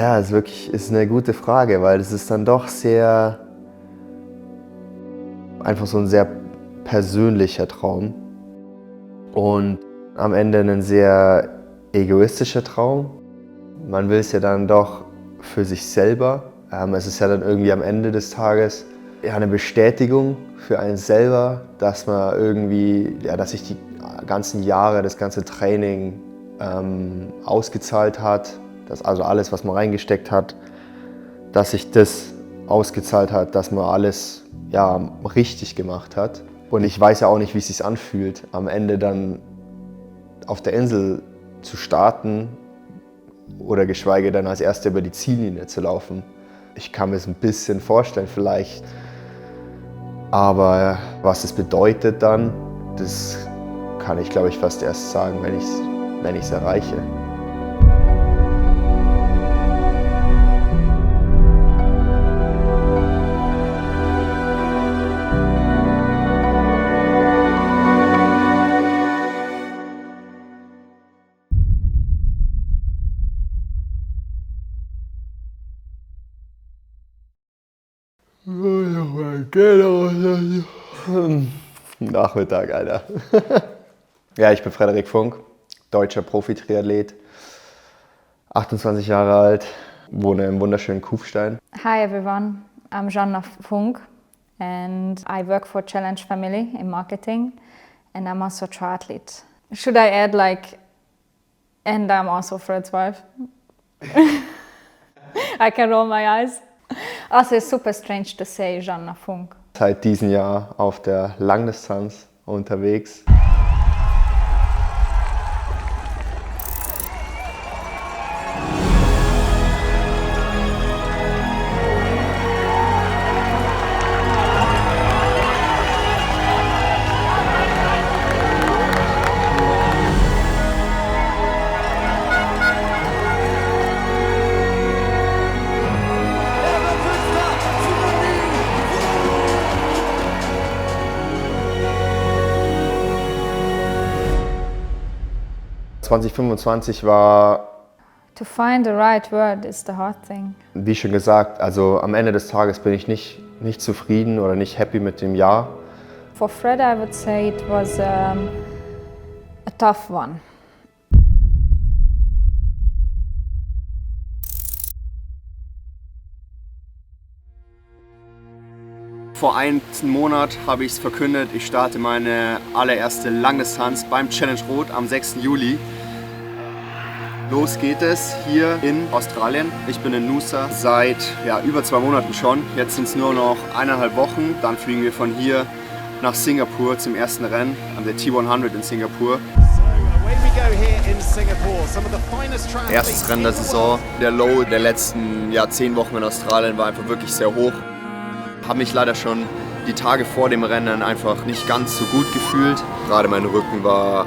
Ja, ist eine gute Frage, weil es ist dann doch einfach so ein sehr persönlicher Traum und am Ende ein sehr egoistischer Traum. Man will es ja dann doch für sich selber. Es ist ja dann irgendwie am Ende des Tages eine Bestätigung für einen selber, dass man irgendwie, dass sich die ganzen Jahre, das ganze Training ausgezahlt hat, dass also alles, was man reingesteckt hat, dass sich das ausgezahlt hat, dass man alles richtig gemacht hat. Und ich weiß ja auch nicht, wie es sich anfühlt, am Ende dann auf der Insel zu starten oder geschweige denn als Erster über die Ziellinie zu laufen. Ich kann mir es ein bisschen vorstellen vielleicht, aber was es bedeutet dann, das kann ich, glaube ich, fast erst sagen, wenn ich es erreiche. Nachmittag, Alter. Ja, ich bin Frederik Funk, deutscher Profi-Triathlet, 28 Jahre alt, wohne im wunderschönen Kufstein. Hi everyone, I'm Joanna Funk and I work for Challenge Family in marketing and I'm also a triathlete. Should I add and I'm also Fred's wife? I can roll my eyes. Also it's super strange to say Joanna Funk. Seit diesem Jahr auf der Langdistanz unterwegs. ...2025 war... To find the right word is the hard thing. Wie schon gesagt, also am Ende des Tages bin ich nicht zufrieden oder nicht happy mit dem Jahr. For Fred, I would say it was a tough one. Vor einem Monat habe ich es verkündet, ich starte meine allererste Langdistanz beim Challenge Rot am 6. Juli. Los geht es hier in Australien. Ich bin in Noosa seit über 2 Monaten schon. Jetzt sind es nur noch 1,5 Wochen. Dann fliegen wir von hier nach Singapur zum ersten Rennen an der T100 in Singapur. Erstes Rennen der Saison. Der Low der letzten 10 Wochen in Australien war einfach wirklich sehr hoch. Habe mich leider schon die Tage vor dem Rennen einfach nicht ganz so gut gefühlt. Gerade mein Rücken war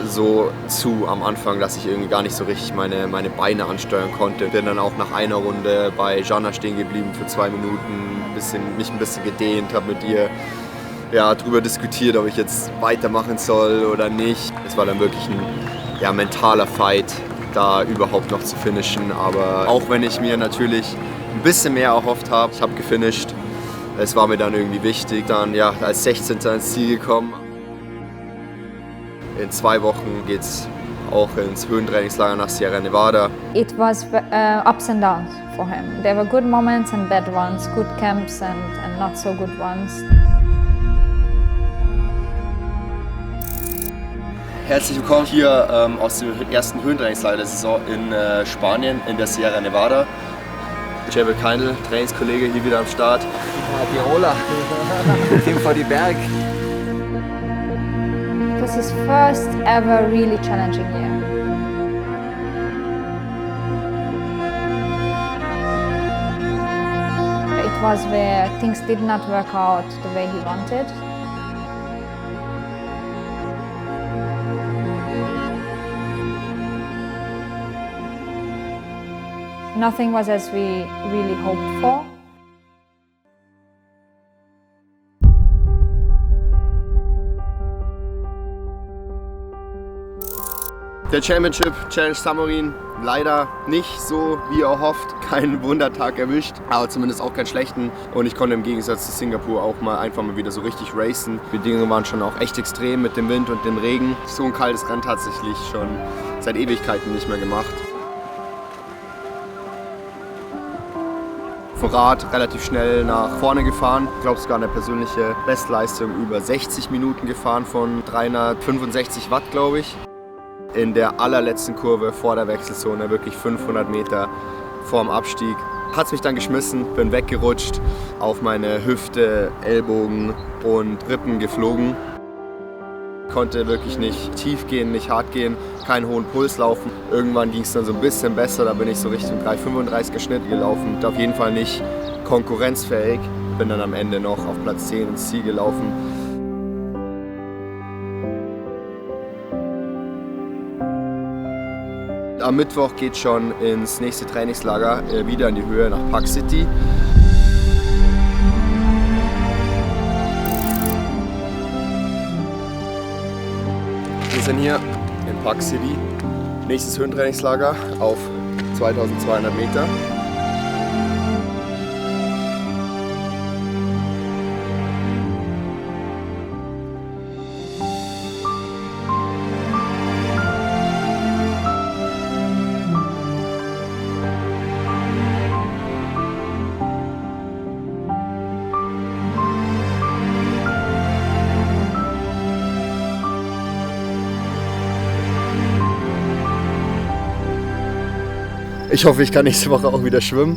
so zu am Anfang, dass ich irgendwie gar nicht so richtig meine Beine ansteuern konnte. Bin dann auch nach einer Runde bei Joanna stehen geblieben für 2 Minuten, mich ein bisschen gedehnt, habe mit ihr darüber diskutiert, ob ich jetzt weitermachen soll oder nicht. Es war dann wirklich ein mentaler Fight, da überhaupt noch zu finishen. Aber auch wenn ich mir natürlich ein bisschen mehr erhofft habe, ich habe gefinisht. Es war mir dann irgendwie wichtig, dann als 16. ins Ziel gekommen. In 2 Wochen geht es auch ins Höhentrainingslager nach Sierra Nevada. It was ups and downs for him. There were good moments and bad ones, good camps and not so good ones. Herzlich willkommen hier aus dem ersten Höhentrainingslager der Saison in Spanien, in der Sierra Nevada. Jebel Keindl, Trainingskollege, hier wieder am Start. Tiroler, Team vor die Berg. It was his first ever really challenging year. It was where things did not work out the way he wanted. Nothing was as we really hoped for. Der Championship Challenge Samorin leider nicht so wie erhofft, keinen Wundertag erwischt, aber zumindest auch keinen schlechten. Und ich konnte im Gegensatz zu Singapur auch einfach mal wieder so richtig racen. Die Bedingungen waren schon auch echt extrem mit dem Wind und dem Regen. So ein kaltes Rennen tatsächlich schon seit Ewigkeiten nicht mehr gemacht. Rad relativ schnell nach vorne gefahren. Ich glaube sogar eine persönliche Bestleistung über 60 Minuten gefahren von 365 Watt, glaube ich. In der allerletzten Kurve vor der Wechselzone, wirklich 500 Meter vorm Abstieg, hat es mich dann geschmissen, bin weggerutscht, auf meine Hüfte, Ellbogen und Rippen geflogen. Konnte wirklich nicht tief gehen, nicht hart gehen, keinen hohen Puls laufen. Irgendwann ging es dann so ein bisschen besser, da bin ich so Richtung 3,35er Schnitt gelaufen. Auf jeden Fall nicht konkurrenzfähig, bin dann am Ende noch auf Platz 10 ins Ziel gelaufen. Am Mittwoch geht schon ins nächste Trainingslager, wieder in die Höhe nach Park City. Wir sind hier in Park City, nächstes Höhentrainingslager auf 2200 Meter. Ich hoffe, ich kann nächste Woche auch wieder schwimmen.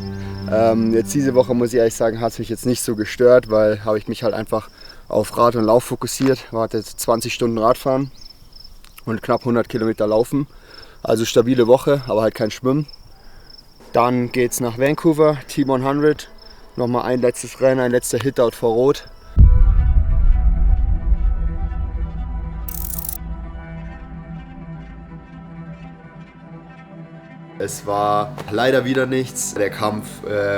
Jetzt diese Woche, muss ich ehrlich sagen, hat es mich jetzt nicht so gestört, weil habe ich mich halt einfach auf Rad und Lauf fokussiert. Ich hatte jetzt 20 Stunden Radfahren und knapp 100 Kilometer Laufen. Also stabile Woche, aber halt kein Schwimmen. Dann geht es nach Vancouver, T100. Nochmal ein letztes Rennen, ein letzter Hit-Out vor Rot. Es war leider wieder nichts. Der Kampf,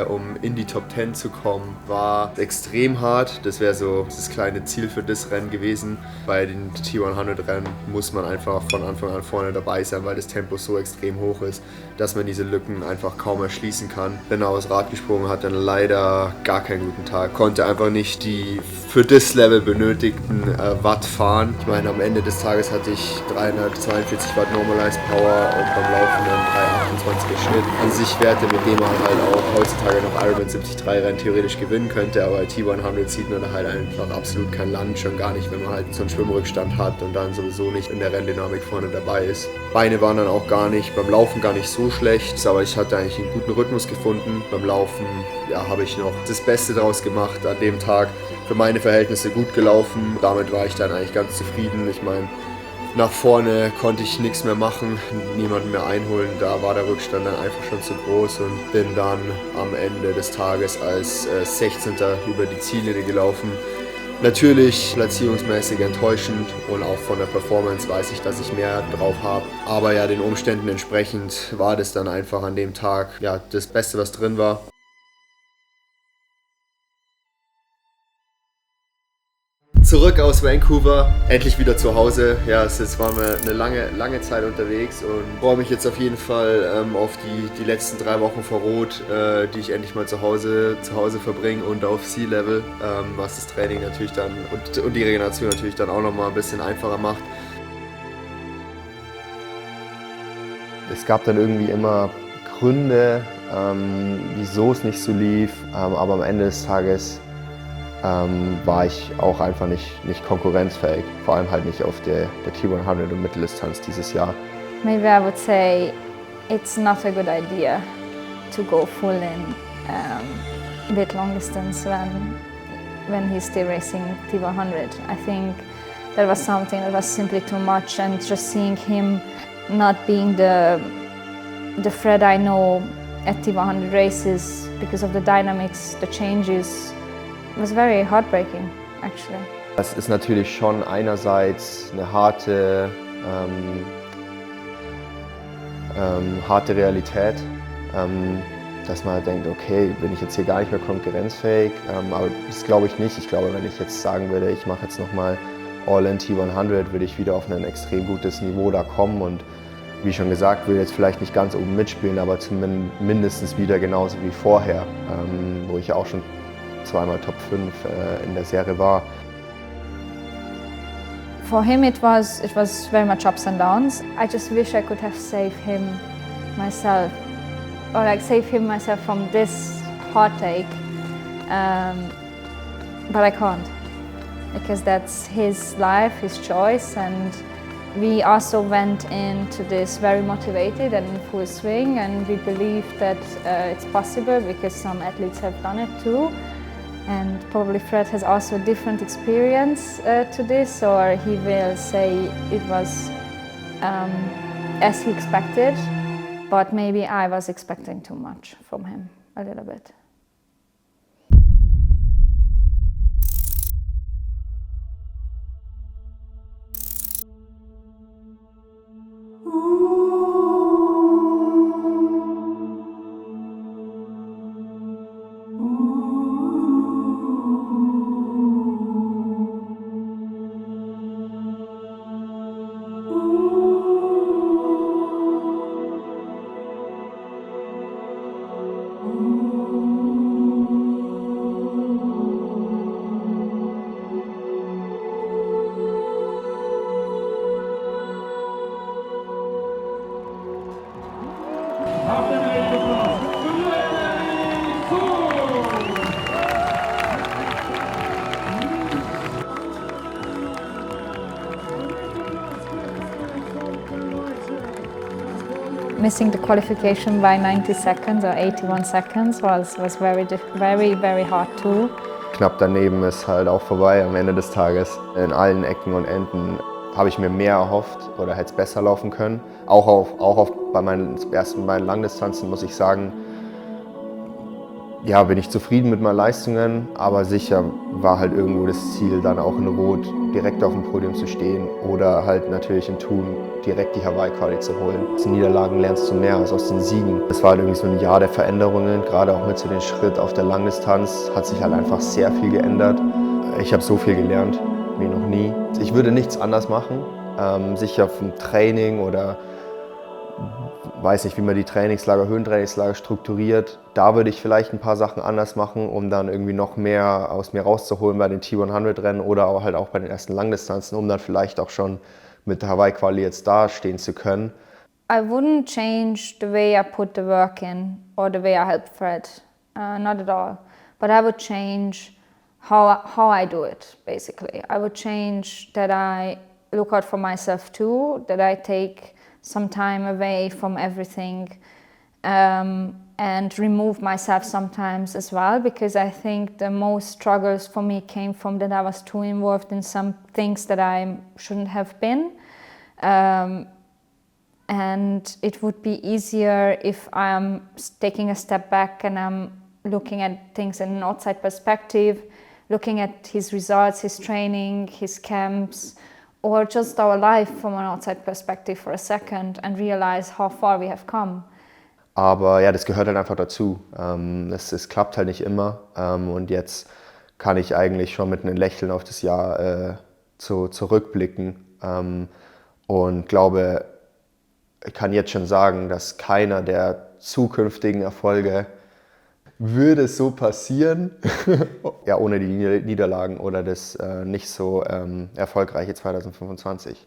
um in die Top 10 zu kommen, war extrem hart. Das wäre so das kleine Ziel für das Rennen gewesen. Bei den T100-Rennen muss man einfach von Anfang an vorne dabei sein, weil das Tempo so extrem hoch ist, dass man diese Lücken einfach kaum erschließen kann. Bin aufs Rad gesprungen, hatte dann leider gar keinen guten Tag. Konnte einfach nicht die für das Level benötigten Watt fahren. Ich meine, am Ende des Tages hatte ich 342 Watt Normalized Power und beim Laufen dann 328er Schnitt. An sich Werte, mit denen man halt auch heutzutage noch Ironman 73 Rennen theoretisch gewinnen könnte, aber T100 sieht man da halt einfach absolut kein Land, schon gar nicht, wenn man halt so einen Schwimmrückstand hat und dann sowieso nicht in der Renndynamik vorne dabei ist. Beine waren dann auch gar nicht, beim Laufen gar nicht so schlecht, aber ich hatte eigentlich einen guten Rhythmus gefunden. Beim Laufen, ja, habe ich noch das Beste draus gemacht an dem Tag. Für meine Verhältnisse gut gelaufen, damit war ich dann eigentlich ganz zufrieden. Ich meine, nach vorne konnte ich nichts mehr machen, niemanden mehr einholen, da war der Rückstand dann einfach schon zu groß und bin dann am Ende des Tages als 16. über die Ziellinie gelaufen. Natürlich platzierungsmäßig enttäuschend und auch von der Performance weiß ich, dass ich mehr drauf habe. Aber ja, den Umständen entsprechend war das dann einfach an dem Tag ja, das Beste, was drin war. Zurück aus Vancouver, endlich wieder zu Hause. Ja, jetzt waren wir eine lange Zeit unterwegs und freue mich jetzt auf jeden Fall auf die letzten 3 Wochen vor Rot, die ich endlich mal zu Hause verbringe und auf Sea Level, was das Training natürlich dann und die Regeneration natürlich dann auch nochmal ein bisschen einfacher macht. Es gab dann irgendwie immer Gründe, wieso es nicht so lief, aber am Ende des Tages war ich auch einfach nicht konkurrenzfähig, vor allem halt nicht auf der T100 und Mitteldistanz dieses Jahr. Maybe I would say it's not a good idea to go full in bit long distance when he's still racing T100. I think that was something that was simply too much, and just seeing him not being the Fred I know at T100 races because of the dynamics, the changes. It was very heartbreaking, actually. Das ist natürlich schon einerseits eine harte Realität, dass man halt denkt, okay, bin ich jetzt hier gar nicht mehr konkurrenzfähig, aber das glaube ich nicht. Ich glaube, wenn ich jetzt sagen würde, ich mache jetzt nochmal All-in T100, würde ich wieder auf ein extrem gutes Niveau da kommen und Wie schon gesagt, will jetzt vielleicht nicht ganz oben mitspielen, aber zumindest wieder genauso wie vorher, wo ich auch schon zweimal Top 5 in der Serie war. For him it was very much ups and downs. I just wish I could have saved him myself, or like save him myself from this heartache, but I can't, because that's his life, his choice, and we also went into this very motivated and in full swing, and we believe that it's possible because some athletes have done it too. And probably Fred has also a different experience to this, or he will say it was as he expected, but maybe I was expecting too much from him, a little bit. Missing the qualification by 90 seconds or 81 seconds was very hard too. Knapp daneben ist halt auch vorbei am Ende des Tages. In allen Ecken und Enden habe ich mir mehr erhofft oder hätte es besser laufen können. Auch bei meinen ersten beiden Langdistanzen muss ich sagen, ja, bin ich zufrieden mit meinen Leistungen, aber sicher war halt irgendwo das Ziel, dann auch in Rot direkt auf dem Podium zu stehen oder halt natürlich in Thun direkt die Hawaii-Quali zu holen. Aus den Niederlagen lernst du mehr als aus den Siegen. Es war halt irgendwie so ein Jahr der Veränderungen, gerade auch mit so dem Schritt auf der Langdistanz hat sich halt einfach sehr viel geändert. Ich habe so viel gelernt wie noch nie. Ich würde nichts anders machen, sicher vom Training oder weiß nicht, wie man die Trainingslager, Höhentrainingslager strukturiert. Da würde ich vielleicht ein paar Sachen anders machen, um dann irgendwie noch mehr aus mir rauszuholen bei den T100-Rennen oder auch halt auch bei den ersten Langdistanzen, um dann vielleicht auch schon mit der Hawaii-Quali jetzt da stehen zu können. I wouldn't change the way I put the work in or the way I help Fred, not at all. But I would change how I do it, basically. I would change that I look out for myself too, that I take some time away from everything and remove myself sometimes as well, because I think the most struggles for me came from that I was too involved in some things that I shouldn't have been. And it would be easier if I'm taking a step back and I'm looking at things in an outside perspective, looking at his results, his training, his camps, or just our life from an outside perspective for a second and realize how far we have come. Aber ja, das gehört halt einfach dazu. Es klappt halt nicht immer. Und jetzt kann ich eigentlich schon mit einem Lächeln auf das Jahr zurückblicken. Und glaube, ich kann jetzt schon sagen, dass keiner der zukünftigen Erfolge würde so passieren, ja, ohne die Niederlagen oder das nicht so erfolgreiche 2025.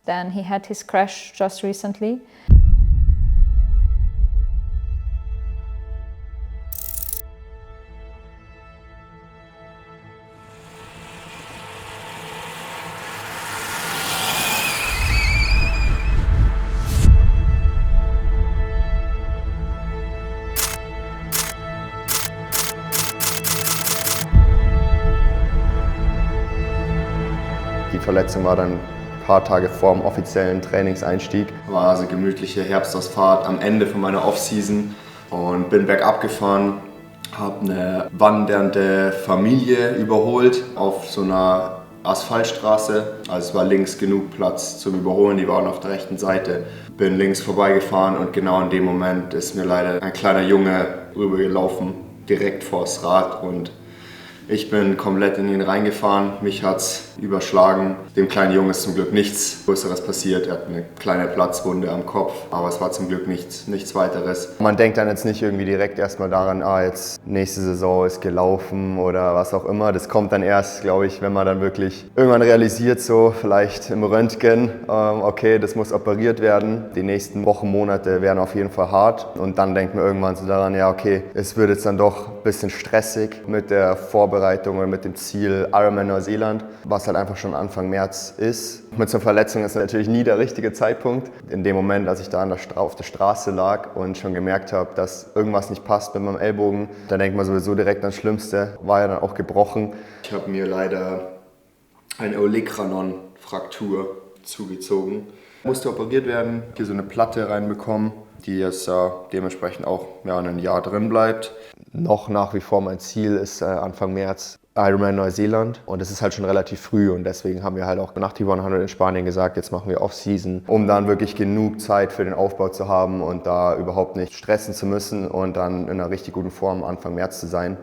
Then he had his crash just recently. Die Verletzung war dann ein paar Tage vor dem offiziellen Trainingseinstieg. War also gemütliche Herbstausfahrt am Ende von meiner Offseason und bin bergab gefahren, habe eine wandernde Familie überholt auf so einer Asphaltstraße. Also es war links genug Platz zum Überholen, die waren auf der rechten Seite. Bin links vorbeigefahren und genau in dem Moment ist mir leider ein kleiner Junge rübergelaufen, direkt vors Rad und Ich bin komplett in ihn reingefahren, mich hat's überschlagen. Dem kleinen Jungen ist zum Glück nichts Größeres passiert. Er hat eine kleine Platzwunde am Kopf, aber es war zum Glück nichts weiteres. Man denkt dann jetzt nicht irgendwie direkt erstmal daran, jetzt nächste Saison ist gelaufen oder was auch immer. Das kommt dann erst, glaube ich, wenn man dann wirklich irgendwann realisiert, so vielleicht im Röntgen, okay, das muss operiert werden. Die nächsten Wochen, Monate werden auf jeden Fall hart und dann denkt man irgendwann so daran, ja okay, es wird jetzt dann doch ein bisschen stressig mit der Vorbereitung oder mit dem Ziel Ironman Neuseeland, was halt einfach schon Anfang März ist. Mit so einer Verletzung ist natürlich nie der richtige Zeitpunkt. In dem Moment, als ich da auf der Straße lag und schon gemerkt habe, dass irgendwas nicht passt mit meinem Ellbogen, da denkt man sowieso direkt ans Schlimmste, war ja dann auch gebrochen. Ich habe mir leider eine Olecranon-Fraktur zugezogen. Musste operiert werden, hier so eine Platte reinbekommen, die jetzt dementsprechend auch ein Jahr drin bleibt. Noch nach wie vor mein Ziel ist Anfang März Ironman Neuseeland und es ist halt schon relativ früh und deswegen haben wir halt auch nach T100 in Spanien gesagt, jetzt machen wir Off-Season, um dann wirklich genug Zeit für den Aufbau zu haben und da überhaupt nicht stressen zu müssen und dann in einer richtig guten Form Anfang März zu sein.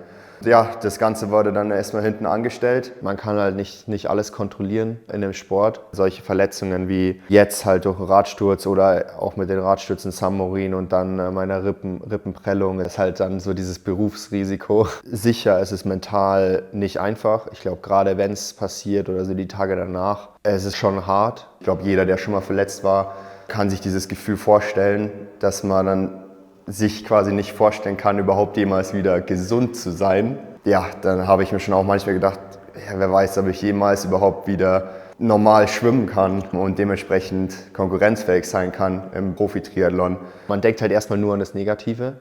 Ja, das Ganze wurde dann erstmal hinten angestellt. Man kann halt nicht alles kontrollieren in dem Sport. Solche Verletzungen wie jetzt halt durch einen Radsturz oder auch mit den Radstürzen San Morin und dann meiner Rippenprellung ist halt dann so dieses Berufsrisiko. Sicher, es ist mental nicht einfach. Ich glaube, gerade wenn es passiert oder so die Tage danach, es ist schon hart. Ich glaube, jeder, der schon mal verletzt war, kann sich dieses Gefühl vorstellen, dass man dann sich quasi nicht vorstellen kann, überhaupt jemals wieder gesund zu sein. Ja, dann habe ich mir schon auch manchmal gedacht, ja, wer weiß, ob ich jemals überhaupt wieder normal schwimmen kann und dementsprechend konkurrenzfähig sein kann im Profi-Triathlon. Man denkt halt erstmal nur an das Negative.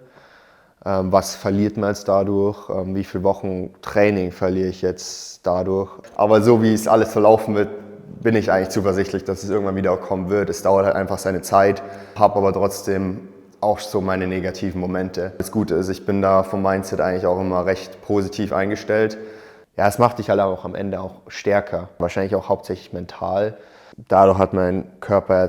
Was verliert man jetzt dadurch? Wie viele Wochen Training verliere ich jetzt dadurch? Aber so wie es alles verlaufen wird, bin ich eigentlich zuversichtlich, dass es irgendwann wieder kommen wird. Es dauert halt einfach seine Zeit, habe aber trotzdem auch so meine negativen Momente. Das Gute ist, ich bin da vom Mindset eigentlich auch immer recht positiv eingestellt. Ja, es macht dich halt auch am Ende auch stärker, wahrscheinlich auch hauptsächlich mental. Dadurch hat mein Körper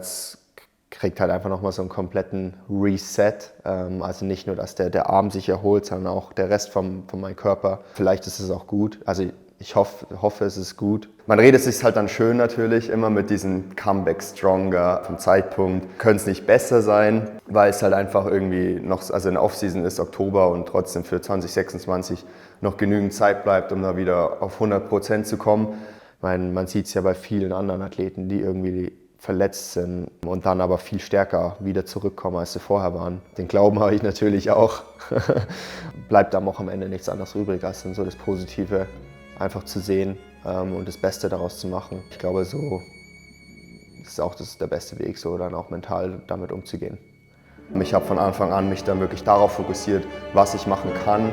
kriegt halt einfach nochmal so einen kompletten Reset. Also nicht nur, dass der Arm sich erholt, sondern auch der Rest von meinem Körper. Vielleicht ist es auch gut. Also ich hoffe, es ist gut. Man redet es sich halt dann schön natürlich, immer mit diesem Comeback Stronger vom Zeitpunkt. Könnte es nicht besser sein, weil es halt einfach irgendwie noch, also in der Offseason ist Oktober und trotzdem für 2026 noch genügend Zeit bleibt, um da wieder auf 100% zu kommen. Ich meine, man sieht es ja bei vielen anderen Athleten, die irgendwie verletzt sind und dann aber viel stärker wieder zurückkommen, als sie vorher waren. Den Glauben habe ich natürlich auch. Bleibt dann auch am Ende nichts anderes übrig, als dann so das Positive einfach zu sehen und das Beste daraus zu machen. Ich glaube, so ist auch der beste Weg, so dann auch mental damit umzugehen. Ich habe von Anfang an mich dann wirklich darauf fokussiert, was ich machen kann.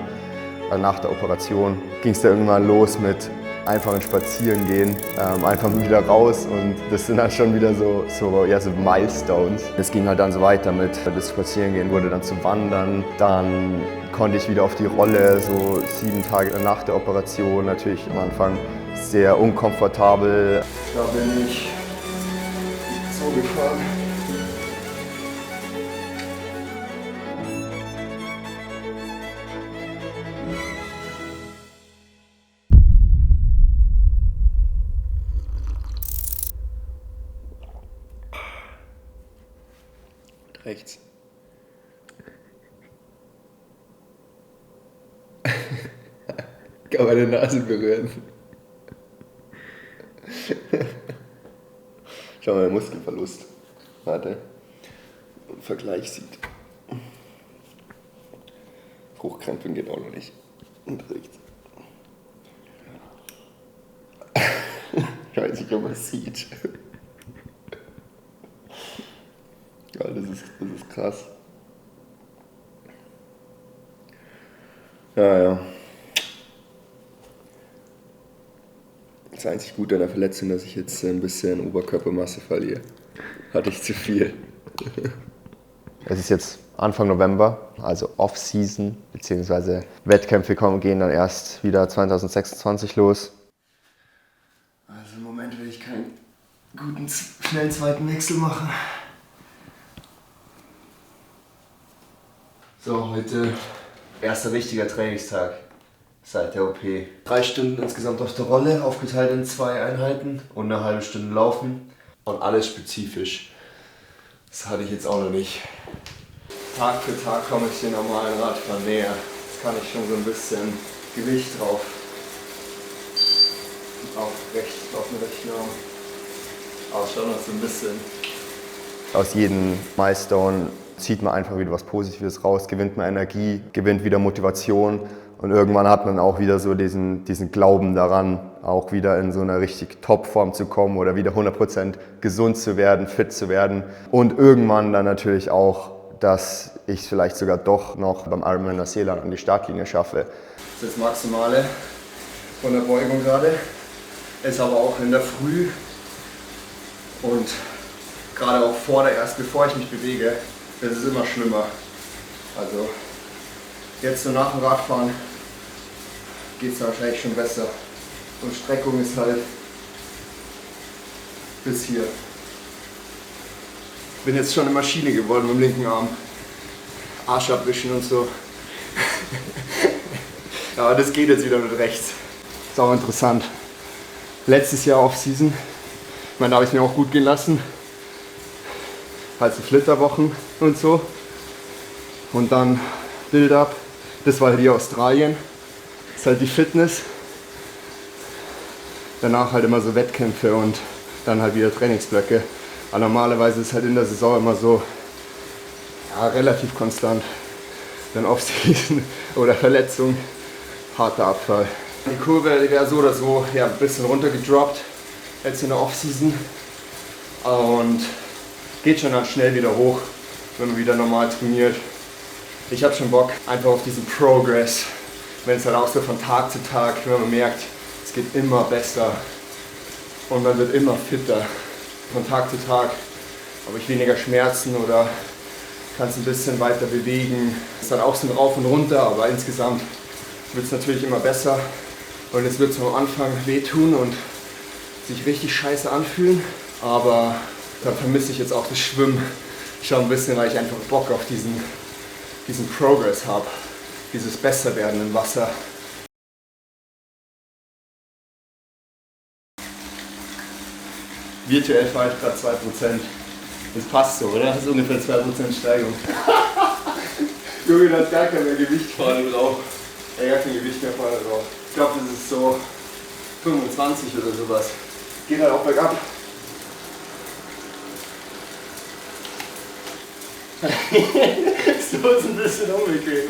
Nach der Operation ging es dann irgendwann los mit einfachen Spazierengehen, einfach wieder raus und das sind dann schon wieder so Milestones. Es ging halt dann so weiter mit, das Spazierengehen wurde dann zu Wandern, dann konnte ich wieder auf die Rolle, so 7 Tage nach der Operation, natürlich am Anfang sehr unkomfortabel. Da bin ich so gefahren. Rechts. Kann meine Nase berühren. Schau mal, der Muskelverlust. Warte. Im Vergleich sieht. Hochkrempeln geht auch noch nicht. Und rechts. Ich weiß nicht, ob man es sieht. Ja, das ist krass. Ja. Das einzig Gute an der Verletzung, dass ich jetzt ein bisschen Oberkörpermasse verliere. Hatte ich zu viel. Es ist jetzt Anfang November, also Off-Season, beziehungsweise Wettkämpfe gehen dann erst wieder 2026 los. Also im Moment will ich keinen guten, schnellen zweiten Wechsel machen. So, heute erster richtiger Trainingstag. seit der OP. 3 Stunden insgesamt auf der Rolle, aufgeteilt in 2 Einheiten und eine halbe Stunde laufen. Und alles spezifisch. Das hatte ich jetzt auch noch nicht. Tag für Tag komme ich den normalen Radfahren näher. Jetzt kann ich schon so ein bisschen Gewicht drauf. Auf den rechten Arm. Aber schon noch so ein bisschen. Aus jedem Milestone zieht man einfach wieder was Positives raus, gewinnt man Energie, gewinnt wieder Motivation und irgendwann hat man auch wieder so diesen Glauben daran, auch wieder in so einer richtig Topform zu kommen oder wieder 100% gesund zu werden, fit zu werden und irgendwann dann natürlich auch, dass ich es vielleicht sogar doch noch beim Ironman Neuseeland an die Startlinie schaffe. Das ist das Maximale von der Beugung gerade, ist aber auch in der Früh und gerade auch bevor ich mich bewege, das ist immer schlimmer. Also jetzt so nach dem Radfahren geht es wahrscheinlich schon besser. Und Streckung ist halt bis hier. Ich bin jetzt schon eine Maschine geworden mit dem linken Arm. Arsch abwischen und so. Ja, aber das geht jetzt wieder mit rechts. Ist auch interessant. Letztes Jahr Off-Season, ich meine, da habe ich es mir auch gut gehen lassen. Halt so Flitterwochen und so. Und dann Build-Up. Das war halt hier Australien. Das ist halt die Fitness. Danach halt immer so Wettkämpfe und dann halt wieder Trainingsblöcke. Aber normalerweise ist halt in der Saison immer so ja, relativ konstant. Dann Off-Season oder Verletzung, harter Abfall. Die Kurve die wäre so oder so ja, ein bisschen runtergedroppt jetzt in der Off-Season. Und geht schon dann schnell wieder hoch, wenn man wieder normal trainiert. Ich habe schon Bock einfach auf diesen Progress, wenn es halt auch so von Tag zu Tag, wenn man merkt, es geht immer besser und man wird immer fitter von Tag zu Tag. Habe ich weniger Schmerzen oder kann es ein bisschen weiter bewegen. Es ist dann auch so ein Rauf und Runter, aber insgesamt wird es natürlich immer besser. Und es wird so am Anfang wehtun und sich richtig scheiße anfühlen, aber da vermisse ich jetzt auch das Schwimmen schon ein bisschen, weil ich einfach Bock auf diesen Progress habe, dieses Besserwerden im Wasser. Virtuell fahre ich gerade 2%. Das passt so, oder? Das ist ungefähr 2% Steigung. Junge, da hat gar kein mehr Gewicht vorne drauf. Gar kein Gewicht mehr vorne drauf. Ich glaube, das ist so 25 oder sowas. Geht halt auch bergab. So ist ein bisschen unbequem.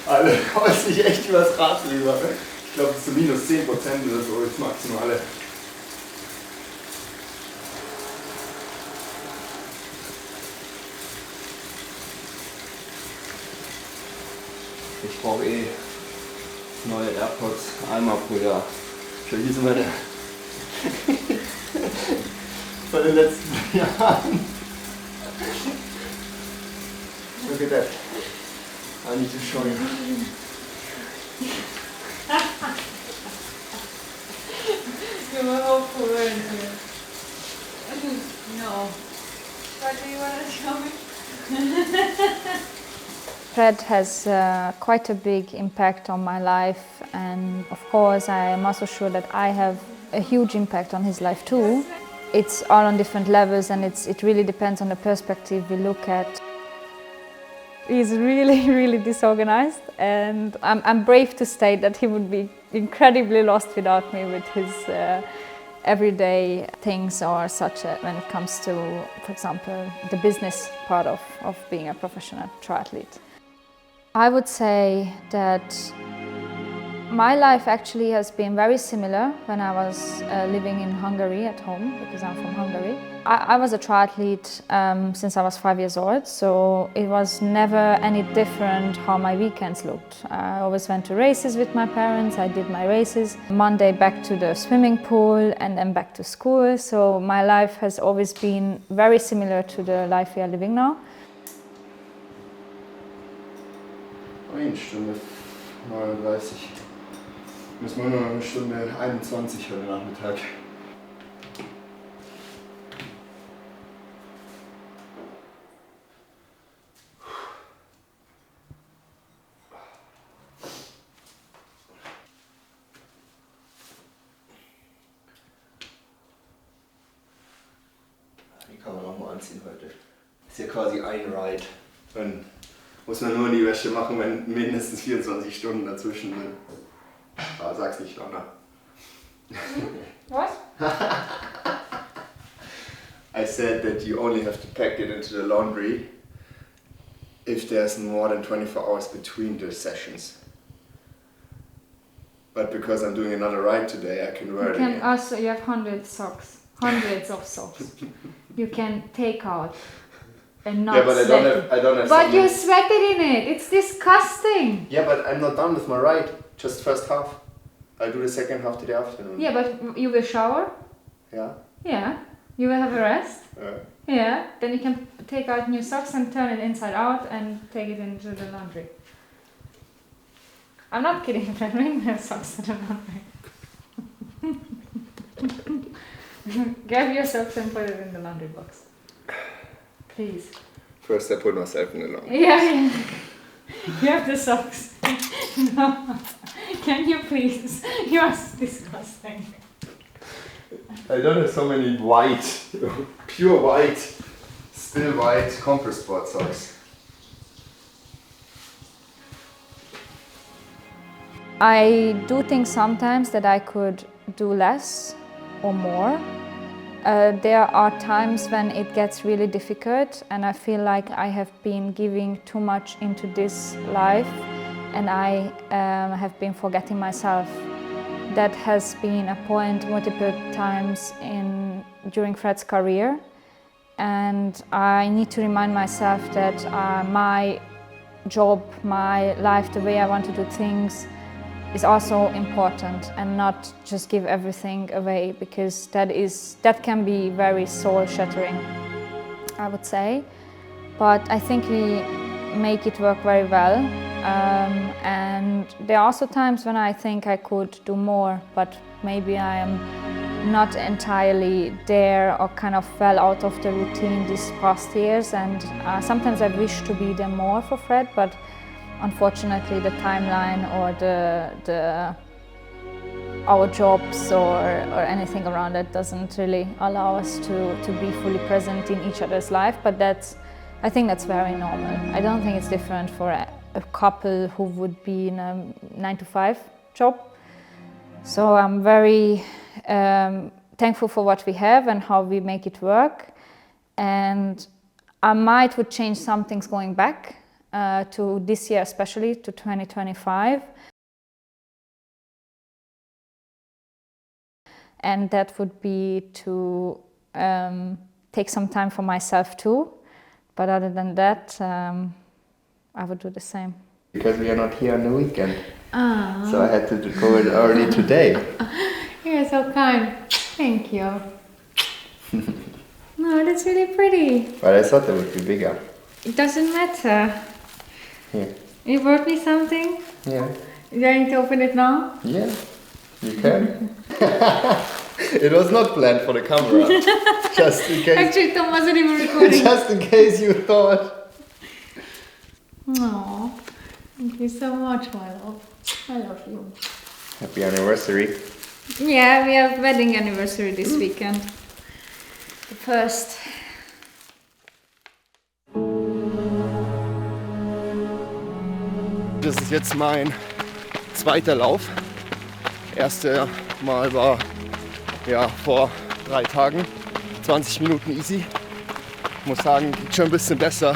Alter, da kommst nicht echt übers Rad drüber. Ich glaube, es ist so minus 10% oder so, das Maximale. Ich brauche neue AirPods einmal pro Jahr. Schau, hier sind meine von den letzten Jahren. Look at that. I need to show you. You were hopeful, weren't you? No. What do you want to show me? Fred has quite a big impact on my life, and of course I am also sure that I have a huge impact on his life too. It's all on different levels, and it really depends on the perspective we look at. He's really, really disorganized, and I'm brave to state that he would be incredibly lost without me with his everyday things or such when it comes to, for example, the business part of being a professional triathlete. I would say that my life actually has been very similar when I was living in Hungary at home, because I'm from Hungary. I was a triathlete since I was 5 years old, so it was never any different how my weekends looked. I always went to races with my parents, I did my races. Monday back to the swimming pool and then back to school, so my life has always been very similar to the life we are living now. Eine Stunde 39. Müssen wir nur noch eine Stunde 21 heute Nachmittag. anziehen heute. Ist ja quasi ein Ride. Dann muss man nur die Wäsche machen, wenn mindestens 24 Stunden dazwischen sind. Aber sag's nicht, Lonna. What? I said that you only have to pack it into the laundry if there's more than 24 hours between the sessions. But because I'm doing another ride today, I can wear it again. Also, you have hundreds of socks. You can take out and not Yeah, but I don't have But so you many. sweated in it. It's disgusting. Yeah, but I'm not done with my ride. Just first half. I'll do the second half to the afternoon. Yeah, but you will shower. Yeah? Yeah. You will have a rest. Uh, Yeah. Then you can take out new socks and turn it inside out and take it into the laundry. I'm not kidding. Bring the socks to the laundry. Grab your socks and put it in the laundry box. Please. first I put myself in the laundry. Yeah. You have the socks. No. Can you please? You are disgusting. I don't have so many white, pure white, still white Compress Sport socks. I do think sometimes that I could do less or more. There are times when it gets really difficult and I feel like I have been giving too much into this life and I have been forgetting myself. That has been a point multiple times during Fred's career, and I need to remind myself that my job, my life, the way I want to do things is also important and not just give everything away, because that can be very soul-shattering, I would say. But I think we make it work very well. And there are also times when I think I could do more, but maybe I am not entirely there or kind of fell out of the routine these past years. And sometimes I wish to be there more for Fred, but unfortunately the timeline or our jobs or anything around it doesn't really allow us to be fully present in each other's life. But I think that's very normal. I don't think it's different for a couple who would be in a 9-to-5 job. So I'm very thankful for what we have and how we make it work. And I would change some things going back to this year, especially to 2025. And that would be to take some time for myself too. But other than that, I would do the same. Because we are not here on the weekend. So I had to go it early today. You're so kind. Thank you. No, that's really pretty. But I thought it would be bigger. It doesn't matter. Here. You brought me something? Yeah. You going to open it now? Yeah. You can. It was not planned for the camera. Just in case. Actually, Tom wasn't even recording. Just in case you thought. Aww. Thank you so much, my love. I love you. Happy anniversary. Yeah, we have wedding anniversary this weekend. The first. Das ist jetzt mein zweiter Lauf. Erste Mal war ja vor 3 Tagen, 20 Minuten easy. Ich muss sagen, geht schon ein bisschen besser,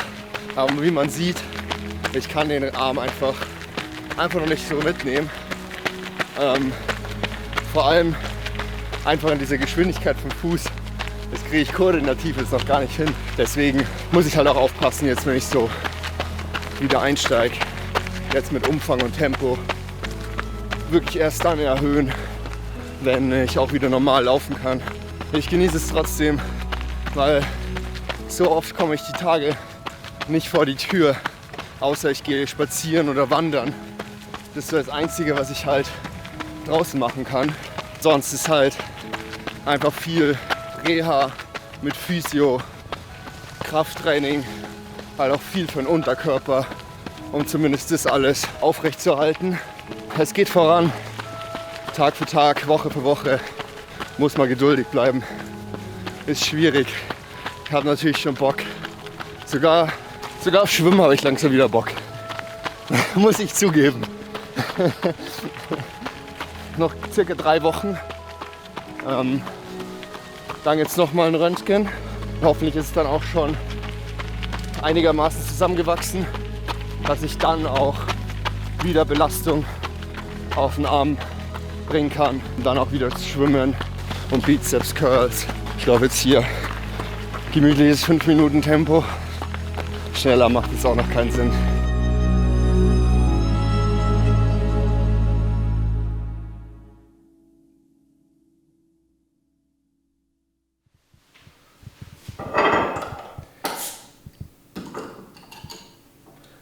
aber wie man sieht, ich kann den Arm einfach noch nicht so mitnehmen. Vor allem einfach in dieser Geschwindigkeit vom Fuß, das kriege ich koordinativ jetzt noch gar nicht hin. Deswegen muss ich halt auch aufpassen, jetzt wenn ich so wieder einsteige, jetzt mit Umfang und Tempo, wirklich erst dann erhöhen, wenn ich auch wieder normal laufen kann. Ich genieße es trotzdem, weil so oft komme ich die Tage nicht vor die Tür, außer ich gehe spazieren oder wandern. Das ist so das Einzige, was ich halt draußen machen kann. Sonst ist halt einfach viel Reha mit Physio, Krafttraining, halt auch viel für den Unterkörper, um zumindest das alles aufrechtzuerhalten. Es geht voran, Tag für Tag, Woche für Woche, muss man geduldig bleiben. Ist schwierig, Ich habe natürlich schon Bock. Sogar auf Schwimmen habe ich langsam wieder Bock. Muss ich zugeben. Noch circa 3 Wochen. Dann jetzt nochmal ein Röntgen. Hoffentlich ist es dann auch schon einigermaßen zusammengewachsen, dass ich dann auch wieder Belastung auf den Arm bringen kann. Und dann auch wieder schwimmen und Bizeps Curls. Ich glaube jetzt hier gemütliches 5 Minuten Tempo. Schneller macht es auch noch keinen Sinn.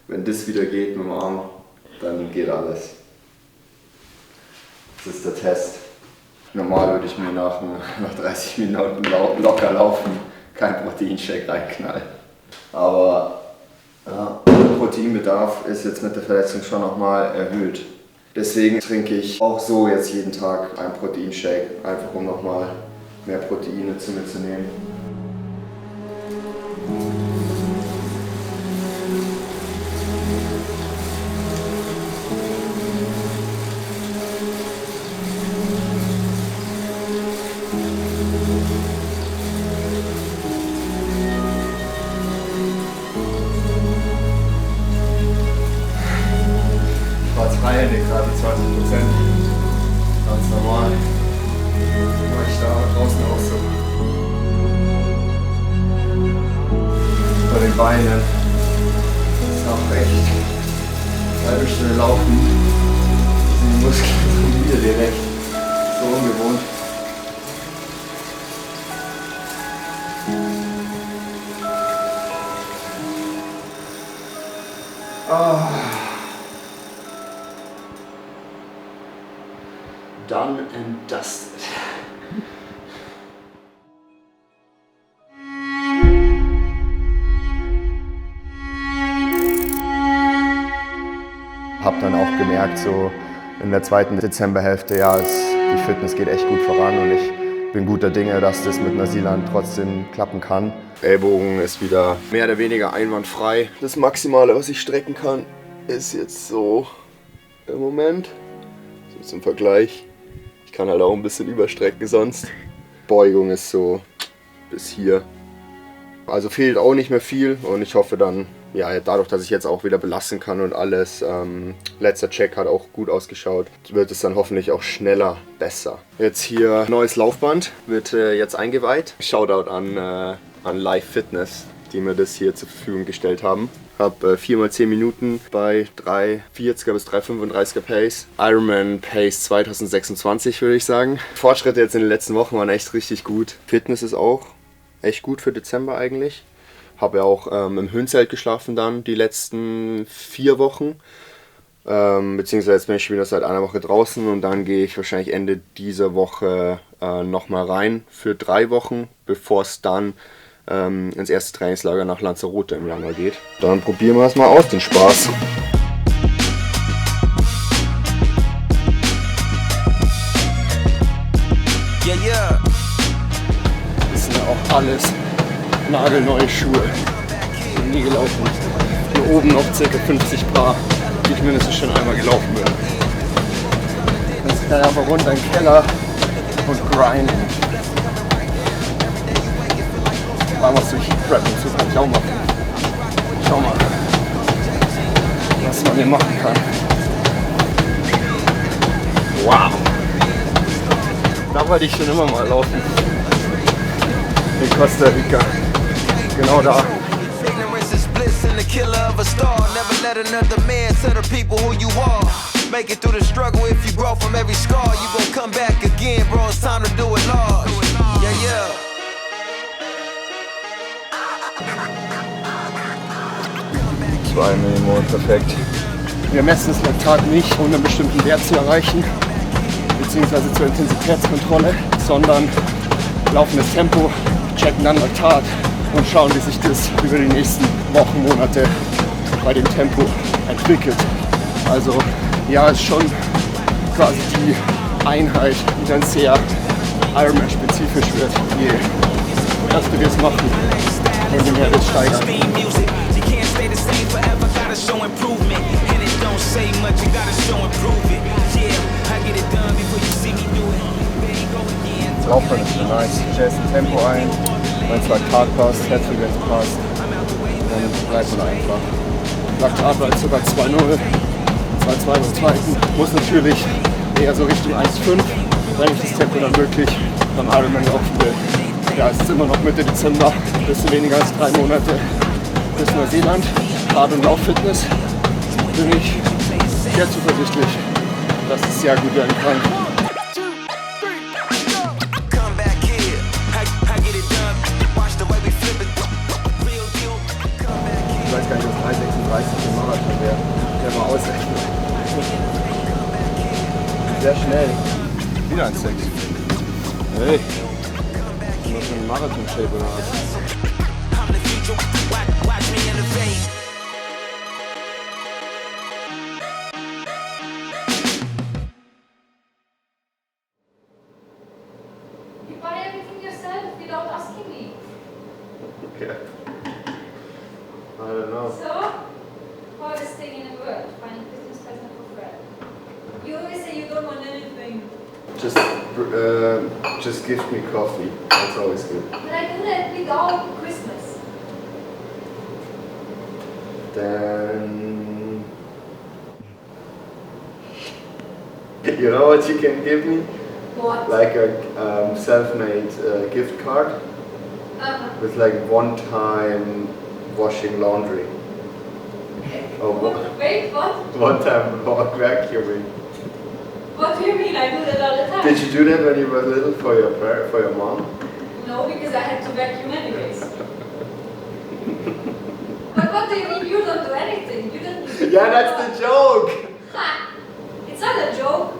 Wenn das wieder geht mit dem Arm, dann geht alles. Das ist der Test. Normal würde ich mir nach 30 Minuten locker laufen, kein Proteinshake reinknallen. Aber ja, der Proteinbedarf ist jetzt mit der Verletzung schon nochmal erhöht. Deswegen trinke ich auch so jetzt jeden Tag einen Proteinshake, einfach um nochmal mehr Proteine zu mir zu nehmen. Freihändig gerade 20%. Ganz normal. Mache ich da draußen auch so. Bei den Beinen. Das ist auch echt. 1/2 Stunde laufen. Sind die Muskeln von mir direkt. So ungewohnt. Done and dusted. Hab dann auch gemerkt, so in der 2. Dezemberhälfte, ja, die Fitness geht echt gut voran und ich bin guter Dinge, dass das mit Neuseeland trotzdem klappen kann. Ellbogen ist wieder mehr oder weniger einwandfrei. Das Maximale, was ich strecken kann, ist jetzt so im Moment. So zum Vergleich. Ich kann halt auch ein bisschen überstrecken sonst. Beugung ist so bis hier. Also fehlt auch nicht mehr viel und ich hoffe dann, ja, dadurch, dass ich jetzt auch wieder belasten kann und alles, letzter Check hat auch gut ausgeschaut, wird es dann hoffentlich auch schneller besser. Jetzt hier neues Laufband, wird jetzt eingeweiht. Shoutout an Live Fitness, die mir das hier zur Verfügung gestellt haben. Habe 4x10 Minuten bei 3,40er bis 3,35er Pace. Ironman Pace 2026 würde ich sagen. Fortschritte jetzt in den letzten Wochen waren echt richtig gut. Fitness ist auch echt gut für Dezember eigentlich. Habe ja auch im Höhenzelt geschlafen dann die letzten 4 Wochen. Beziehungsweise jetzt bin ich wieder seit einer Woche draußen und dann gehe ich wahrscheinlich Ende dieser Woche nochmal rein für 3 Wochen, bevor es dann ins erste Trainingslager nach Lanzarote im Januar geht. Dann probieren wir es mal aus, den Spaß. Das sind ja auch alles nagelneue Schuhe. Noch nie gelaufen. Hier oben noch ca. 50 Paar, die ich mindestens schon einmal gelaufen bin. Jetzt kann ich einfach runter in den Keller und grinden. Mal was durch Preppen zu kann ich auch machen. Schau mal, was man hier machen kann. Wow! Da wollte ich schon immer mal laufen. In Costa Rica. Genau da. Make it through the struggle if you grow from every scar. You gon' come back again, bro. It's time to do it large. Yeah, yeah. 2 Millimol, perfekt. Wir messen das Laktat nicht, um einen bestimmten Wert zu erreichen, beziehungsweise zur Intensitätskontrolle, sondern laufendes Tempo, checken dann Laktat und schauen, wie sich das über die nächsten Wochen, Monate bei dem Tempo entwickelt. Also ja, ist schon quasi die Einheit, die dann sehr Ironman-spezifisch wird, je dass du das machen, wenn du mehr das steigern. Das Laufen ist so nice. Stellst ein Tempo ein, wenn es Laktat passt, Herzfrequenz passt, dann bleibt man einfach. Laktat war jetzt sogar 2-0, 2-2 beim zweiten. Muss natürlich eher so Richtung 1,5, wenn ich das Tempo dann wirklich beim Ironman laufen will. Ja, es ist immer noch Mitte Dezember, ein bisschen weniger als 3 Monate bis Neuseeland. Rad- und Lauffitness bin ich sehr zuversichtlich, dass es sehr gut werden kann. Ich weiß gar nicht, ob 3,36 im Marathon wäre. Der mal ausrechnen. Sehr schnell. Wieder 1,6. Hey. Du musst einen Marathon-Shape oder was? You buy everything yourself without asking me. Yeah. I don't know. So, hardest thing in the world, finding Christmas present for Fred. You always say you don't want anything. Just gift me coffee. That's always good. But I do that without Christmas. Then you know what you can give me? What? Like a self-made gift card with like one-time washing laundry. Oh, Wait, what? one-time vacuuming. What do you mean? I do that all the time. Did you do that when you were little for your mom? No, because I had to vacuum anyways. But what do you mean you don't do anything? You don't. Yeah, that's the joke. Ha! It's not a joke.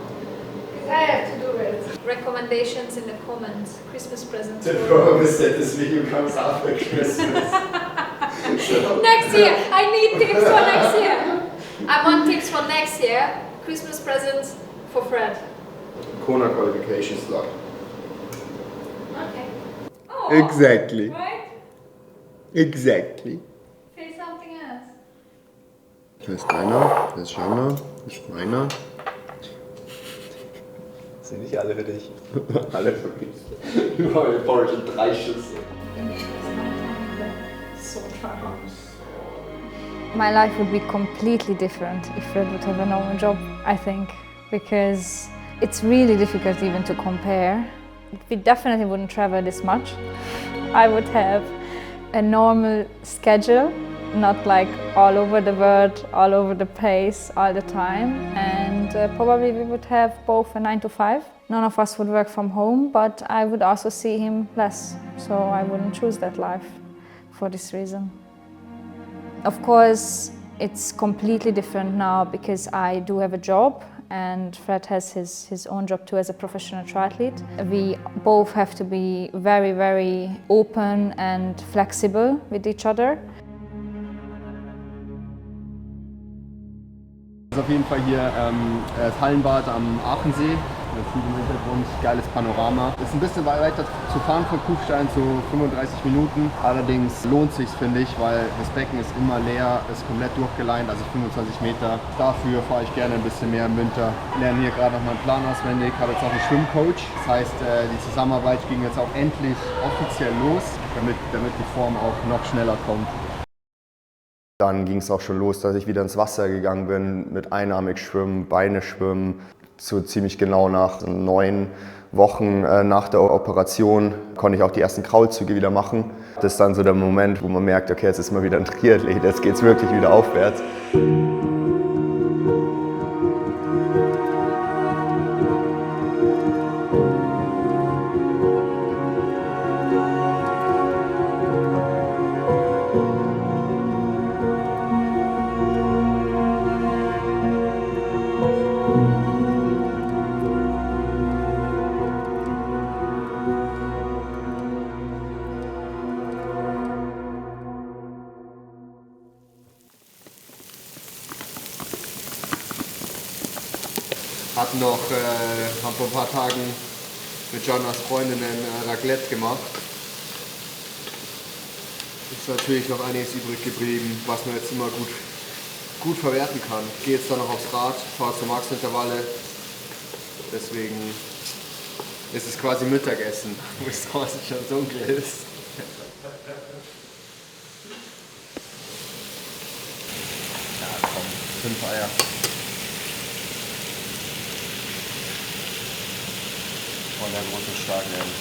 Because I have to do it. Recommendations in the comments. Christmas presents. The problem is that this video comes after Christmas. So. Next year! I need tips for next year! I want tips for next year. Christmas presents for Fred. Kona qualification slot. Okay. Oh, Exactly. right? Exactly. Say something else. Das ist deiner, das ist Jana, das ist meiner. Das sind nicht alle für dich. Alle für mich. Nur wir brauchen schon 3 Schüsse. My life would be completely different if Fred would have a normal job, I think, because it's really difficult even to compare. We definitely wouldn't travel this much. I would have a normal schedule, not like all over the world, all over the place, all the time. And probably we would have both a 9 to 5. None of us would work from home, but I would also see him less. So I wouldn't choose that life for this reason. Of course, it's completely different now because I do have a job and Fred has his own job too as a professional triathlete. We both have to be very, very open and flexible with each other. Das ist auf jeden Fall hier das Hallenbad am Aachensee. Das sieht im Hintergrund, geiles Panorama. Ist ein bisschen weiter zu fahren von Kufstein, so 35 Minuten. Allerdings lohnt sich, finde ich, weil das Becken ist immer leer, ist komplett durchgeleint, also 25 Meter. Dafür fahre ich gerne ein bisschen mehr im Winter. Lerne hier gerade noch meinen Plan auswendig, habe jetzt auch einen Schwimmcoach. Das heißt, die Zusammenarbeit ging jetzt auch endlich offiziell los, damit die Form auch noch schneller kommt. Dann ging es auch schon los, dass ich wieder ins Wasser gegangen bin, mit einarmig schwimmen, Beine schwimmen. So ziemlich genau nach 9 Wochen nach der Operation konnte ich auch die ersten Kraulzüge wieder machen. Das ist dann so der Moment, wo man merkt, okay, jetzt ist mal wieder ein Triathlet, jetzt geht es wirklich wieder aufwärts. Hatten noch haben vor ein paar Tagen mit Jonas Freundinnen Raclette gemacht. ist natürlich noch einiges übrig geblieben, was man jetzt immer gut verwerten kann. Ich gehe jetzt dann noch aufs Rad, fahre zur Max-Intervalle. Deswegen ist es quasi Mittagessen, wo es draußen schon dunkel ist. Ja, komm, 5 Eier. Von der großen Stark werden.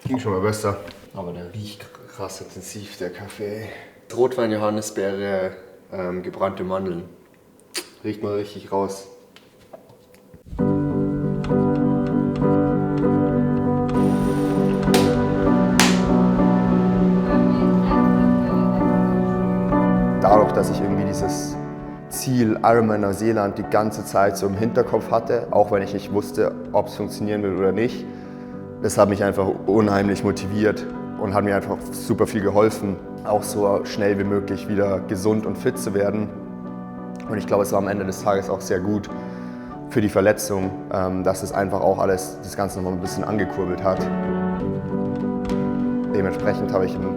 Ging schon mal besser. Aber der riecht krass intensiv, der Kaffee. Rotwein, Johannisbeere, gebrannte Mandeln. Riecht mal richtig raus. Dadurch, dass ich irgendwie dieses Ziel Ironman Neuseeland die ganze Zeit so im Hinterkopf hatte, auch wenn ich nicht wusste, ob es funktionieren wird oder nicht, das hat mich einfach unheimlich motiviert und hat mir einfach super viel geholfen, auch so schnell wie möglich wieder gesund und fit zu werden. Und ich glaube, es war am Ende des Tages auch sehr gut für die Verletzung, dass es einfach auch alles das Ganze noch mal ein bisschen angekurbelt hat. Dementsprechend habe ich im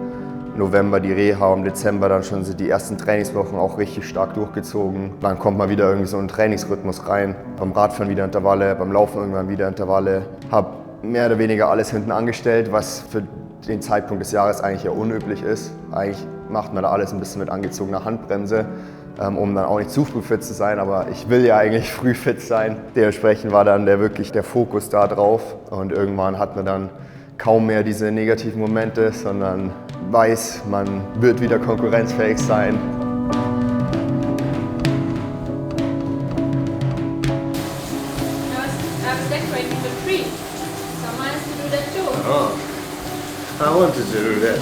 November die Reha, im Dezember dann schon die ersten Trainingswochen auch richtig stark durchgezogen. Dann kommt mal wieder irgendwie so ein Trainingsrhythmus rein. Beim Radfahren wieder Intervalle, beim Laufen irgendwann wieder Intervalle. Habe mehr oder weniger alles hinten angestellt, was für den Zeitpunkt des Jahres eigentlich ja unüblich ist. Eigentlich macht man da alles ein bisschen mit angezogener Handbremse, um dann auch nicht zu früh fit zu sein, aber ich will ja eigentlich früh fit sein. Dementsprechend war dann wirklich der Fokus da drauf und irgendwann hat man dann kaum mehr diese negativen Momente, sondern weiß, man wird wieder konkurrenzfähig sein. I wanted to do that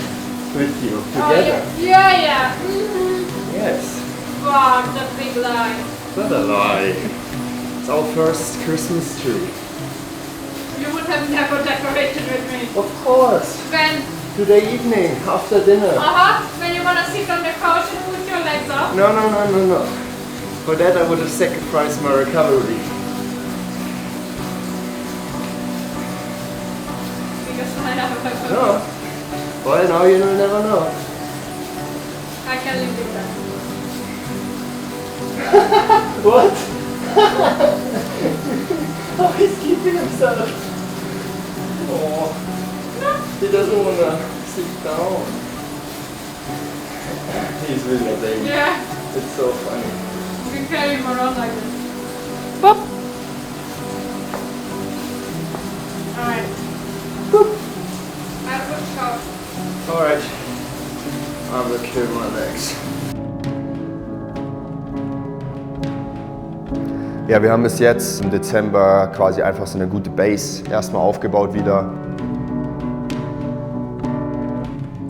with you together. Yeah. Mm-hmm. Yes. Wow, that's a big lie. Not a lie. It's our first Christmas tree. You would have never decorated with me. Of course. When? Today evening, after dinner. When you wanna sit on the couch and put your legs up? No. For that I would have sacrificed my recovery. Because I have a No. Well, now you will never know. I can live with that. What? Oh, he's keeping himself. Oh, he doesn't want to sit down. He's really a baby. Yeah. It's so funny. You can carry him around like this. Boop. Alright. Boop. Have a good shower. Alright. I will kill my legs. Ja, wir haben bis jetzt im Dezember quasi einfach so eine gute Base erstmal aufgebaut wieder.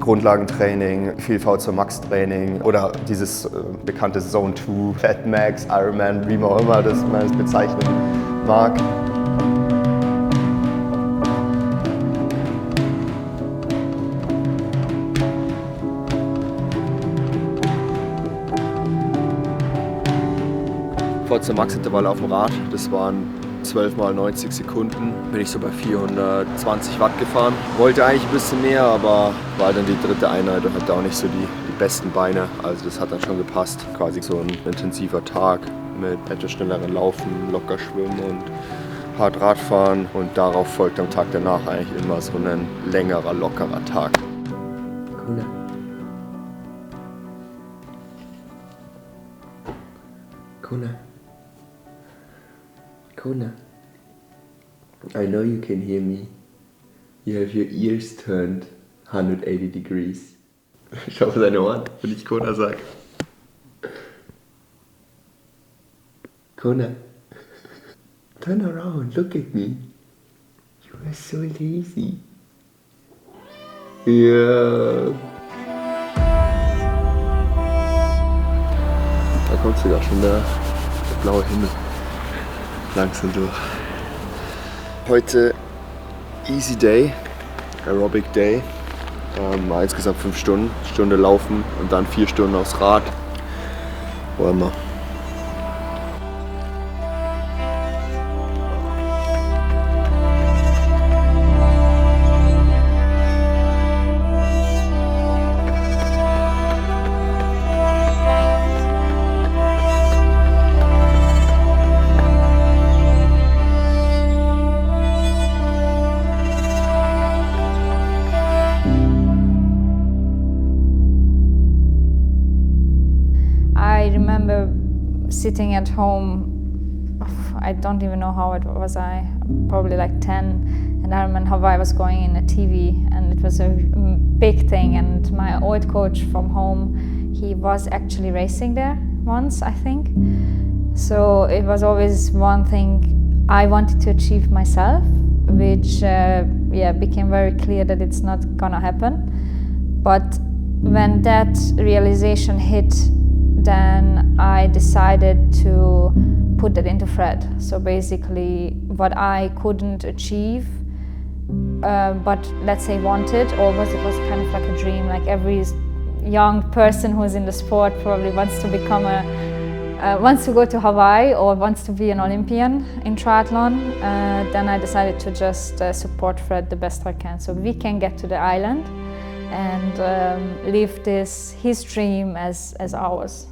Grundlagentraining, viel V2 Max Training oder dieses bekannte Zone 2, Fat Max, Ironman, wie man auch immer man es bezeichnen mag. V2 Max Intervall auf dem Rad, das waren 12 mal 90 Sekunden, bin ich so bei 420 Watt gefahren. Wollte eigentlich ein bisschen mehr, aber war dann die dritte Einheit und hatte auch nicht so die besten Beine. Also das hat dann schon gepasst. Quasi so ein intensiver Tag mit etwas schnelleren Laufen, locker schwimmen und hart Radfahren. Und darauf folgt am Tag danach eigentlich immer so ein längerer, lockerer Tag. Cool. Kona. Kona. I know you can hear me. You have your ears turned 180 degrees. Schau auf deine Ohren, wenn ich Kona sage. Kona. Turn around, look at me. You are so lazy. Ja. Da kommt sogar schon der blaue Himmel langsam durch. Heute Easy Day, Aerobic Day. Insgesamt 5 Stunden. Stunde laufen und dann 4 Stunden aufs Rad. Wo immer. I remember sitting at home, I don't even know how it was, I probably like 10, and I remember Hawaii was going in a TV and it was a big thing, and my old coach from home, he was actually racing there once, I think. So it was always one thing I wanted to achieve myself, which became very clear that it's not gonna happen. But when that realization hit, then I decided to put that into Fred. So basically what I couldn't achieve, but let's say wanted, or it was kind of like a dream, like every young person who's in the sport probably wants to become wants to go to Hawaii or wants to be an Olympian in triathlon. Then I decided to just support Fred the best I can, so we can get to the island and live his dream as ours.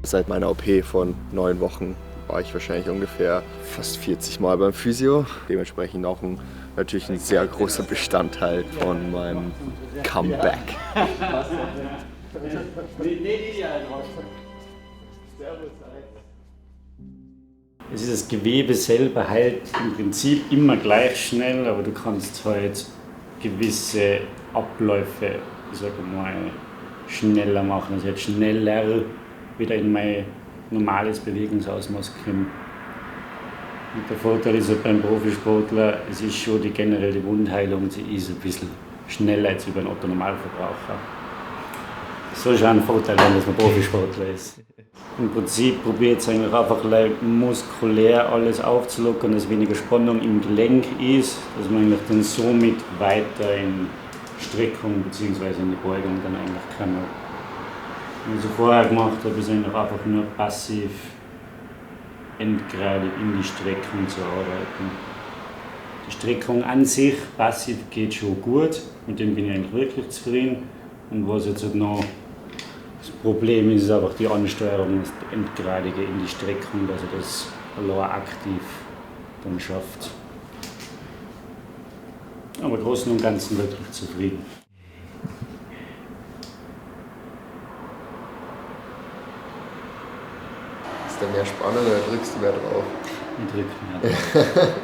Seit meiner OP von 9 Wochen war ich wahrscheinlich ungefähr fast 40 Mal beim Physio. Dementsprechend auch natürlich ein sehr großer Bestandteil von meinem Comeback. Es ist das Gewebe selber heilt im Prinzip immer gleich schnell, aber du kannst halt gewisse Abläufe, ich sage mal, schneller machen. Also jetzt schneller wieder in mein normales Bewegungsausmaß kommen. Und der Vorteil ist halt beim Profisportler, es ist schon die generelle Wundheilung, sie ist ein bisschen schneller als über einen Otto-Normalverbraucher. Das soll schon ein Vorteil sein, dass man Profisportler ist. Im Prinzip probiert es eigentlich einfach muskulär alles aufzulockern, dass weniger Spannung im Gelenk ist, dass man eigentlich dann somit weiter in Streckung bzw. in die Beugung dann eigentlich kann. Was ich vorher gemacht habe, ist eigentlich einfach nur passiv endgradig in die Streckung zu arbeiten. Die Streckung an sich, passiv, geht schon gut, mit dem bin ich eigentlich wirklich zufrieden. Und was jetzt halt noch das Problem ist, ist einfach die Ansteuerung, das Endgradige in die Streckung, dass er das allein aktiv dann schafft. Aber im Großen und Ganzen wirklich zufrieden. Ist der mehr spannend oder drückst du mehr drauf? Ich drücke mehr drauf.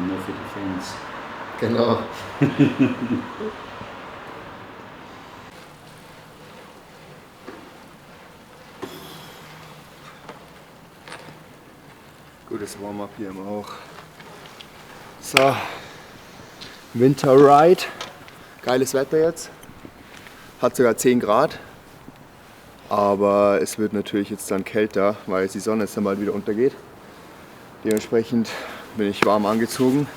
Nur für die Fans. Genau. Gutes Warm-up hier im auch. So, Winter-Ride. Geiles Wetter jetzt. Hat sogar 10 Grad. Aber es wird natürlich jetzt dann kälter, weil jetzt die Sonne jetzt dann bald wieder untergeht. Dementsprechend bin ich warm angezogen,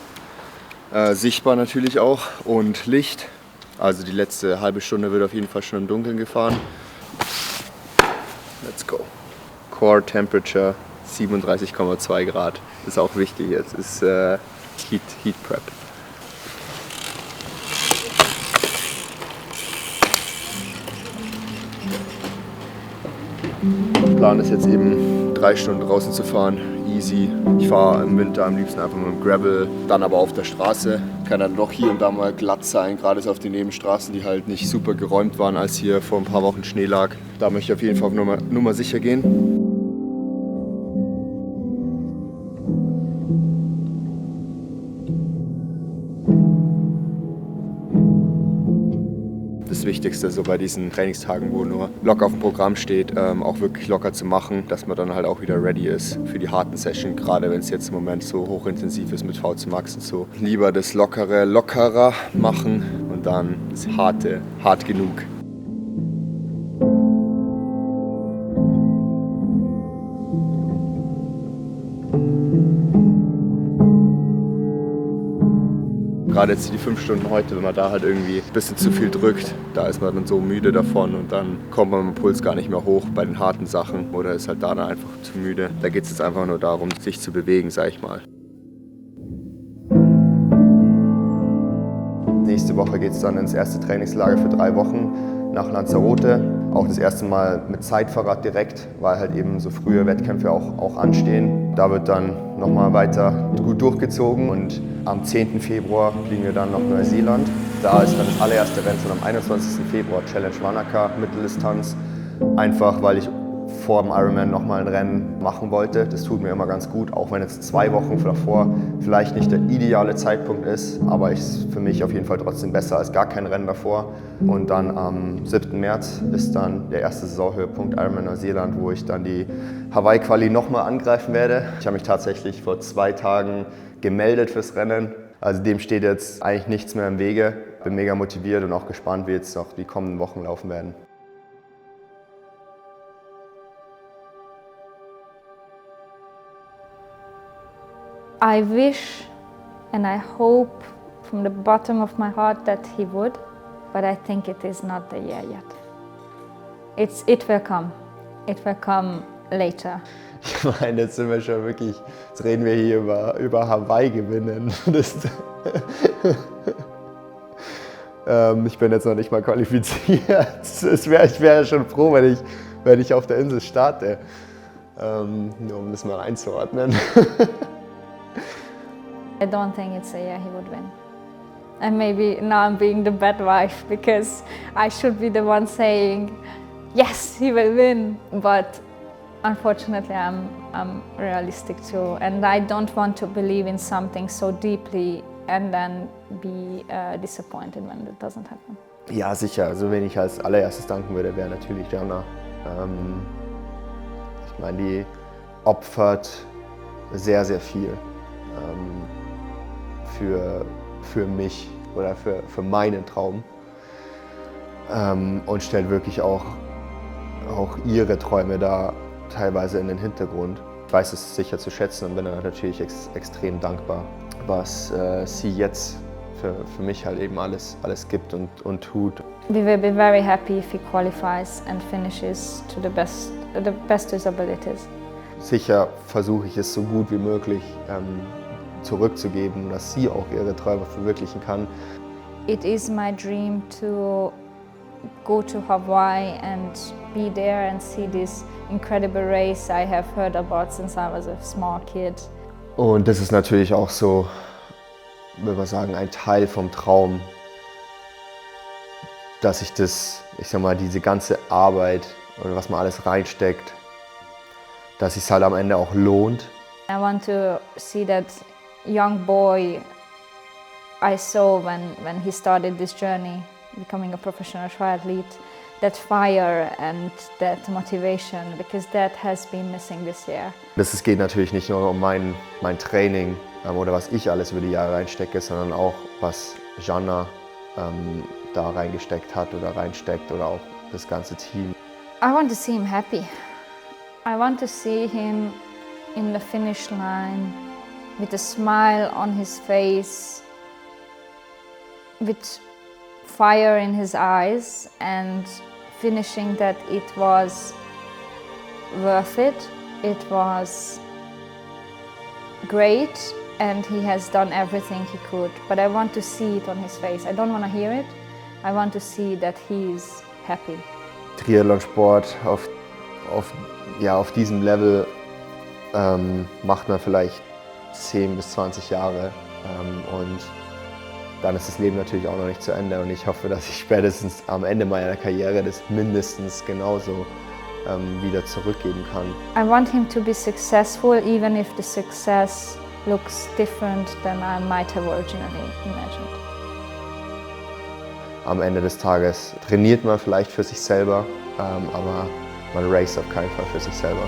sichtbar natürlich auch, und Licht. Also die letzte halbe Stunde wird auf jeden Fall schon im Dunkeln gefahren. Let's go. Core Temperature 37,2 Grad. Ist auch wichtig jetzt, ist Heat Prep. Der Plan ist jetzt eben 3 Stunden draußen zu fahren, easy. Ich fahre im Winter am liebsten einfach mit dem Gravel, dann aber auf der Straße. Kann dann doch hier und da mal glatt sein, gerade so auf den Nebenstraßen, die halt nicht super geräumt waren, als hier vor ein paar Wochen Schnee lag. Da möchte ich auf jeden Fall auf Nummer sicher gehen. Das Wichtigste so bei diesen Trainingstagen, wo nur locker auf dem Programm steht, auch wirklich locker zu machen, dass man dann halt auch wieder ready ist für die harten Sessions, gerade wenn es jetzt im Moment so hochintensiv ist mit VZ Max und so. Lieber das Lockere lockerer machen und dann das Harte hart genug. Gerade jetzt die 5 Stunden heute, wenn man da halt irgendwie ein bisschen zu viel drückt, da ist man dann so müde davon und dann kommt man mit dem Puls gar nicht mehr hoch bei den harten Sachen oder ist halt da dann einfach zu müde. Da geht es jetzt einfach nur darum, sich zu bewegen, sag ich mal. Nächste Woche geht es dann ins erste Trainingslager für 3 Wochen nach Lanzarote. Auch das erste Mal mit Zeitfahrrad direkt, weil halt eben so frühe Wettkämpfe auch anstehen. Da wird dann nochmal weiter gut durchgezogen und am 10. Februar fliegen wir dann nach Neuseeland. Da ist dann das allererste Rennen schon am 21. Februar, Challenge Wanaka, Mitteldistanz. Einfach weil ich vor dem Ironman nochmal ein Rennen machen wollte. Das tut mir immer ganz gut, auch wenn jetzt 2 Wochen davor vielleicht nicht der ideale Zeitpunkt ist, aber ist für mich auf jeden Fall trotzdem besser als gar kein Rennen davor. Und dann am 7. März ist dann der erste Saisonhöhepunkt Ironman Neuseeland, wo ich dann die Hawaii-Quali nochmal angreifen werde. Ich habe mich tatsächlich vor 2 Tagen gemeldet fürs Rennen. Also dem steht jetzt eigentlich nichts mehr im Wege. Bin mega motiviert und auch gespannt, wie jetzt noch die kommenden Wochen laufen werden. I wish and I hope from the bottom of my heart that he would, but I think it is not the year yet. It will come. It will come later. Ich meine, jetzt sind wir schon wirklich, jetzt reden wir hier über Hawaii gewinnen. Ich bin jetzt noch nicht mal qualifiziert. Ich wäre schon froh, wenn ich auf der Insel starte. Nur um das mal einzuordnen. I don't think it's a year he would win. And maybe now I'm being the bad wife because I should be the one saying, yes, he will win. But unfortunately, I'm realistic too. And I don't want to believe in something so deeply and then be disappointed when it doesn't happen. Ja, sicher. Also wenn ich als allererstes danken würde, wäre natürlich Jana. Ich meine, die opfert sehr, sehr viel. Für mich oder für meinen Traum und stellt wirklich auch ihre Träume da teilweise in den Hintergrund. Ich weiß es sicher zu schätzen und bin dann natürlich extrem dankbar, was sie jetzt für mich halt eben alles gibt und tut. We will be very happy if he qualifies and finishes to the best of his abilities. Sicher versuche ich es so gut wie möglich zurückzugeben, dass sie auch ihre Träume verwirklichen kann. It is my dream to go to Hawaii and be there and see this incredible race I have heard about since I was a small kid. Und das ist natürlich auch so, würde man sagen, ein Teil vom Traum, dass ich sag mal, diese ganze Arbeit und was man alles reinsteckt, dass es halt am Ende auch lohnt. I want to see that young boy I saw when he started this journey, becoming a professional triathlete, that fire and that motivation, because that has been missing this year. Es geht natürlich nicht nur um mein Training oder was ich alles über die Jahre reinstecke, sondern auch was Jana da reingesteckt hat oder reinsteckt oder auch das ganze Team. I want to see him happy. I want to see him in the finish line with a smile on his face, with fire in his eyes and finishing that it was worth it. It was great and he has done everything he could. But I want to see it on his face. I don't want to hear it. I want to see that he is happy. Triathlonsport auf diesem Level macht man vielleicht 10 bis 20 Jahre und dann ist das Leben natürlich auch noch nicht zu Ende und ich hoffe, dass ich spätestens am Ende meiner Karriere das mindestens genauso wieder zurückgeben kann. I want him to be successful even if the success looks different than I might have originally imagined. Am Ende des Tages trainiert man vielleicht für sich selber, aber man raced auf keinen Fall für sich selber.